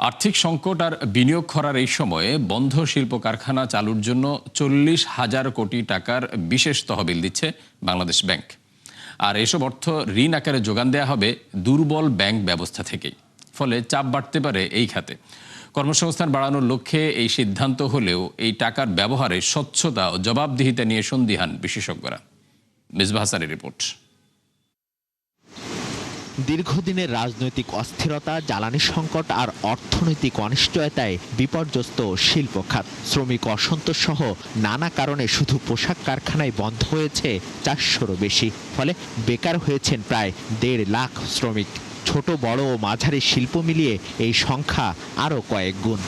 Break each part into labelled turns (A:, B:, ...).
A: আর্থিক সংকট আর বিনিয়োগ খরার এই সময়ে বন্ধ শিল্প কারখানা চালুর জন্য 40,000 কোটি টাকার বিশেষ তহবিল দিচ্ছে বাংলাদেশ ব্যাংক। আর এসব অর্থ ঋণ আকারে যোগান দেয়া হবে দুর্বল ব্যাংক ব্যবস্থা থেকেই। ফলে চাপ বাড়তে পারে এই খাতে। কর্মসংস্থান বাড়ানোর লক্ষ্যে এই সিদ্ধান্ত হলেও এই টাকার ব্যবহারে স্বচ্ছতা ও জবাবদিহিতা নিয়ে সন্দিহান বিশেষজ্ঞরা। মিসবাহ হাসানের রিপোর্ট।
B: দীর্ঘদিনের রাজনৈতিক অস্থিরতা, জ্বালানি সংকট আর অর্থনৈতিক অনিশ্চয়তায় বিপর্যস্ত শিল্প খাত। শ্রমিক অসন্তোষ সহ নানা কারণে শুধু পোশাক কারখানায় বন্ধ হয়েছে 400-রও বেশি। ফলে বেকার হয়েছেন প্রায় 1.5 লাখ শ্রমিক। ছোট বড় ও মাঝারি শিল্প মিলিয়ে এই সংখ্যা আরও কয়েক গুণ।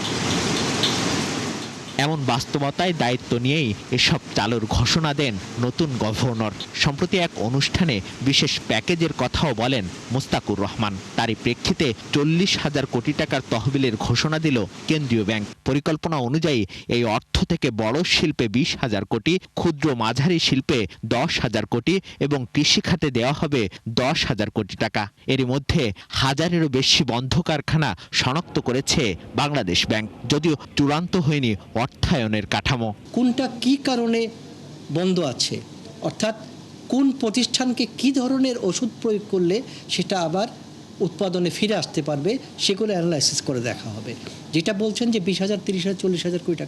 B: এমন বাস্তবতায় দায়িত্ব নিয়েই এসব চালুর ঘোষণা দেন নতুন গভর্নর। সম্প্রতি এক অনুষ্ঠানে বিশেষ প্যাকেজের কথাও বলেন মুস্তাকুর রহমান। তারই প্রেক্ষিতে 40,000 কোটি টাকার তহবিলের ঘোষণা দিল কেন্দ্রীয় ব্যাংক। পরিকল্পনা অনুযায়ী এই অর্থ থেকে বড় শিল্পে 20,000 কোটি, ক্ষুদ্র মাঝারি শিল্পে 10,000 কোটি এবং কৃষিখাতে দেওয়া হবে 10,000 কোটি টাকা। এরই মধ্যে 1000-এরও বেশি বন্ধ কারখানা শনাক্ত করেছে বাংলাদেশ ব্যাংক, যদিও চূড়ান্ত হয়নি অর্থায়নের কাঠামো।
C: কোনটা কি কারণে বন্ধ আছে, অর্থাৎ কোন প্রতিষ্ঠানকে কি ধরনের ওষুধ প্রয়োগ করলে সেটা আবার উৎপাদনে ফিরে আসতে পারবে, সেগুলো অ্যানালাইসিস করে দেখা হবে। যেটা বলছেন যে 20,000, 30,000, 40,000 কোটি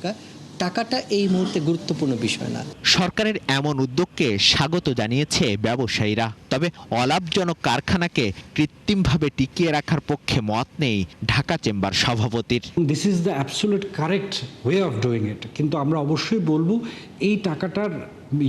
C: টাকাটা এই মুহূর্তে গুরুত্বপূর্ণ বিষয় না।
B: সরকারের এমন উদ্যোগকে স্বাগত জানিয়েছে ব্যবসায়ীরা। তবে অলাভজনক কারখানাকে কৃত্রিমভাবে টিকিয়ে রাখার পক্ষে মত নেই ঢাকা চেম্বার সভাপতির।
D: This is the absolute correct way of doing it. কিন্তু আমরা অবশ্যই বলবো এই টাকাটার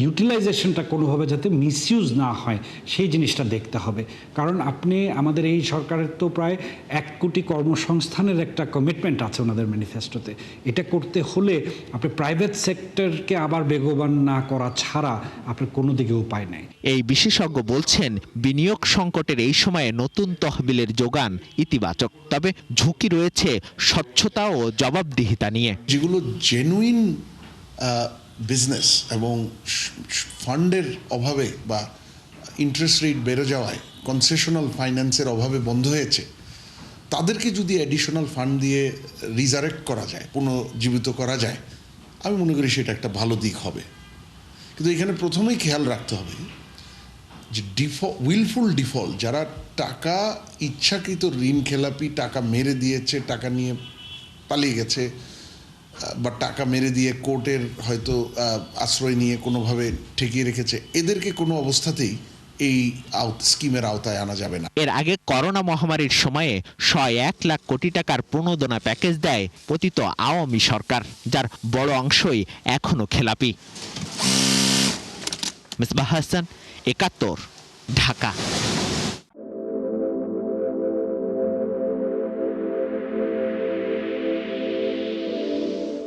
D: ইউটিলাইজেশনটা কোনোভাবে যাতে মিসইউজ না হয় সেই জিনিসটা দেখতে হবে। কারণ আপনি আমাদের এই সরকারের তো প্রায় 1 কোটি কর্মসংস্থানের একটা কমিটমেন্ট আছে ওনাদের ম্যানিফেস্টোতে। এটা করতে হলে আপনি প্রাইভেট সেক্টরকে আবার বেগবান না করা ছাড়া আপনার কোনো দিকে উপায় নেই।
B: এই বিশেষজ্ঞ বলছেন, বিনিয়োগ সংকটের এই সময়ে নতুন তহবিলের যোগান ইতিবাচক। তবে ঝুঁকি রয়েছে স্বচ্ছতা ও জবাবদিহিতা নিয়ে।
E: যেগুলো জেনুইন বিজনেস এবং ফান্ডের অভাবে বা ইন্টারেস্ট রেট বেড়ে যাওয়ায়, কনসেশনাল ফাইন্যান্সের অভাবে বন্ধ হয়েছে, তাদেরকে যদি অ্যাডিশনাল ফান্ড দিয়ে রিজারেক্ট করা যায়, পুনর্জীবিত করা যায়, আমি মনে করি সেটা একটা ভালো দিক হবে। কিন্তু এখানে প্রথমেই খেয়াল রাখতে হবে যে উইলফুল ডিফল্ট, যারা টাকা ইচ্ছাকৃত ঋণ খেলাপি, টাকা মেরে দিয়েছে, টাকা নিয়ে পালিয়ে গেছে বা টাকা মেরে দিয়ে কোর্টের হয়তো আশ্রয় নিয়ে কোনোভাবে ঠেকিয়ে রেখেছে, এদেরকে কোনো অবস্থাতেই এই স্কিমের আওতায় আনা যাবে না।
B: এর আগে করোনা মহামারীর সময়ে 101 লাখ কোটি টাকার প্রণোদনা প্যাকেজ দেয় পতিত আওয়ামী সরকার, যার বড় অংশই এখনো খেলাপি। মিসবাহ হাসান, 71, ঢাকা।